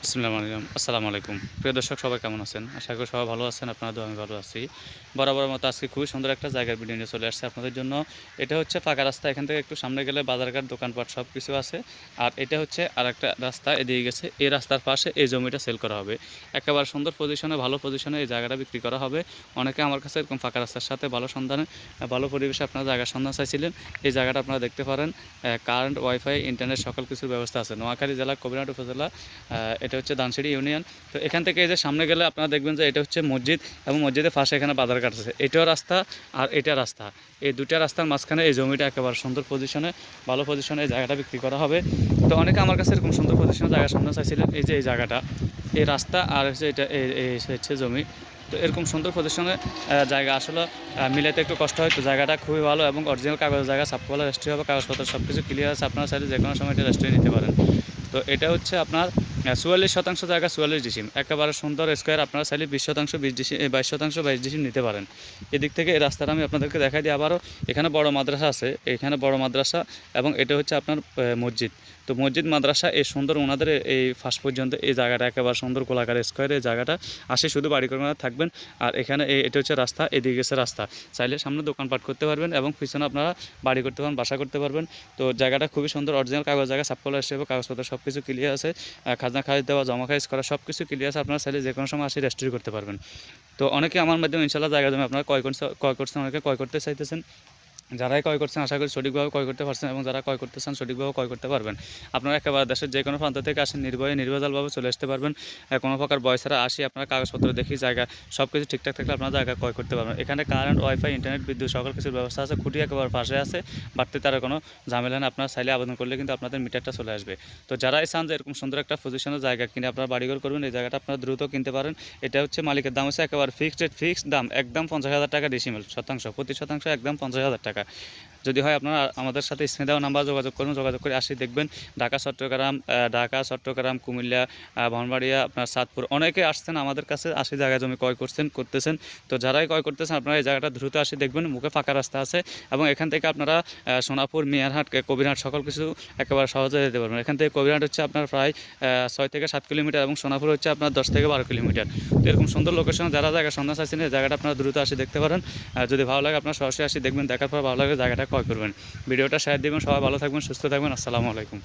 আসসালামু আলাইকুম। প্রিয় দর্শক সবাই কেমন আছেন? আশা করি সবাই ভালো আছেন। আপনাদের আমি ভালো আছি। বরাবরের মতো আজকে খুবই সুন্দর একটা জায়গার ভিডিও নিয়ে চলে আসছে আপনাদের জন্য। এটা হচ্ছে ফাঁকা রাস্তা। এখান থেকে একটু সামনে গেলে বাজারঘাট, দোকানপাট সবকিছু আছে। আর এটা হচ্ছে আরেকটা রাস্তা এদিকে গেছে। এই রাস্তার পাশে এই জমিটা সেল করা হবে। একেবারে সুন্দর পজিশনে, ভালো পজিশনে এই জায়গাটা বিক্রি করা হবে। অনেকে আমার কাছে এরকম ফাঁকা রাস্তার সাথে ভালো সন্ধানে, ভালো পরিবেশে আপনারা জায়গার সন্ধান চাইছিলেন। এই জায়গাটা আপনারা দেখতে পারেন। কারেন্ট, ওয়াইফাই, ইন্টারনেট সকল কিছুর ব্যবস্থা আছে। নোয়াখালী জেলা, কবিরহাট উপজেলা। এটা হচ্ছে দানসিঁড়ি ইউনিয়ন। তো এখান থেকে এই যে সামনে গেলে আপনারা দেখবেন যে এটা হচ্ছে মসজিদ এবং মসজিদের পাশে এখানে বাজারঘাট আছে। এটাও রাস্তা আর এটা রাস্তা। এই দুইটা রাস্তার মাঝখানে এই জমিটা একেবারে সুন্দর পজিশনে, ভালো পজিশনে এই জায়গাটা বিক্রি করা হবে। তো অনেকে আমার কাছে এরকম সুন্দর পজিশনে জায়গা সামনে চাইছিলেন। এই যে এই জায়গাটা, এই রাস্তা আর হচ্ছে এটা এই হচ্ছে জমি। তো এরকম সুন্দর পজিশনে জায়গা আসলে মিলাতে একটু কষ্ট হয়। তো জায়গাটা খুবই ভালো এবং অরিজিনাল কাগজের জায়গা, সাপকলা রেজিস্ট্রি হবে, কাগজপত্র সব কিছু ক্লিয়ার আছে। আপনারা চাইলে যে কোনো সময় এটা রেজিস্ট্রি নিতে পারেন। তো এটা হচ্ছে আপনার ৪৪% জায়গা, ৪৪ ডিসিম, একেবারে সুন্দর স্কোয়ার। আপনারা চাইলে 20% 20 ডিসিম, 22% 22 ডিসিম নিতে পারেন। এদিক থেকে এই রাস্তাটা আমি আপনাদেরকে দেখাই দিই আবারও। এখানে বড় মাদ্রাসা আছে, এখানে বড় মাদ্রাসা এবং এটা হচ্ছে আপনার মসজিদ। তো মসজিদ, মাদ্রাসা এই সুন্দর ওনাদের এই ফার্স্ট পর্যন্ত এই জায়গাটা একেবারে সুন্দর গোলাকার স্কোয়ার। এই জায়গাটা আসে শুধু বাড়ি করে থাকবেন। আর এখানে এটা হচ্ছে রাস্তা, এদিকে গেছে রাস্তা। চাইলে সামনে দোকানপাট করতে পারবেন এবং পিছনে আপনারা বাড়ি করতে পারেন, বাসা করতে পারবেন। তো জায়গাটা খুবই সুন্দর, অরিজিনাল কাগজ জায়গা, সাপকলা হিসেবে কাগজপত্র সব কিছু ক্লিয়ার আছে। খাজনা খারিজ দেওয়া, জমা খারিজ করা সব কিছু ক্লিয়ার আছে। আপনারা চাইলে যে কোনো সময় আসে রেজিস্ট্রি করতে পারবেন। তো অনেকে আমার মাধ্যমে ইনশাআল্লাহ জায়গা জমি আপনারা ক্রয় করছেন, অনেকে ক্রয় করতে চাইতেছেন। যারাই ক্রয় করছেন আশা করি সঠিকভাবে ক্রয় করতে পারছেন এবং যারা ক্রয় করতে চান সঠিকভাবে ক্রয় করতে পারবেন। আপনারা একেবারে দেশের যে কোনো প্রান্ত থেকে আসেন, নির্ভয়ে নির্ভেজালভাবে চলে আসতে পারবেন। কোনো প্রকার ভয় ছাড়া আসি আপনারা কাগজপত্র দেখি জায়গা সব কিছু ঠিকঠাক থাকলে আপনারা জায়গা ক্রয় করতে পারবেন। এখানে কারেন্ট, ওয়াইফাই, ইন্টারনেট, বিদ্যুৎ সকল কিছুর ব্যবস্থা আছে। খুঁটি একেবারে পাশে আছে, বাড়তি তার কোনো ঝামেলা না। আপনারা চাইলে আবেদন করলে কিন্তু আপনাদের মিটারটা চলে আসবে। তো যারাই চান যে এরকম সুন্দর একটা পজিশনের জায়গা কিনে আপনারা বাড়িঘর করবেন, এই জায়গাটা আপনারা দ্রুত কিনতে পারেন। এটা হচ্ছে মালিকের দাম হচ্ছে একেবারে ফিক্সড রেট, ফিক্সড দাম একদম 50,000 টাকা ডিসিমেল, শতাংশ প্রতি শতাংশ একদম 50,000 টাকা। যদি হয় আপনারা আমাদের সাথে স্ক্রিনে দেওয়া নাম্বার যোগাযোগ করুন, যোগাযোগ করে আসি দেখবেন। ঢাকা, চট্টগ্রাম, কুমিল্লা, ব্রাহ্মণবাড়িয়া, আপনার চাঁদপুর অনেকে আসছেন আমাদের কাছে, আসি জায়গা জমি ক্রয় করতেছেন। তো যারাই ক্রয় করতেছেন আপনারা এই জায়গাটা দ্রুত আসি দেখবেন, মুখে ফাঁকা রাস্তা আছে এবং এখান থেকে আপনারা সোনাপুর, মিয়ারহাট, কবিরহাট সকল কিছু একেবারে সহজে যেতে পারবেন। এখান থেকে কবিরহাট হচ্ছে আপনার প্রায় 6 থেকে 7 কিলোমিটার এবং সোনাপুর হচ্ছে আপনার 10 থেকে 12 কিলোমিটার। তো এরকম সুন্দর লোকেশনে যারা জায়গা সন্ধান চাইছেন এই জায়গাটা আপনারা দ্রুত আসি দেখতে পারেন। যদি ভালো লাগে আপনারা সরাসরি আসি দেখবেন, দেখার পর ভালো লাগে জায়গাটা ক্রয় করবেন। ভিডিওটা শেয়ার দিবেন। সবাই ভালো থাকবেন, সুস্থ থাকবেন। আসসালামু আলাইকুম।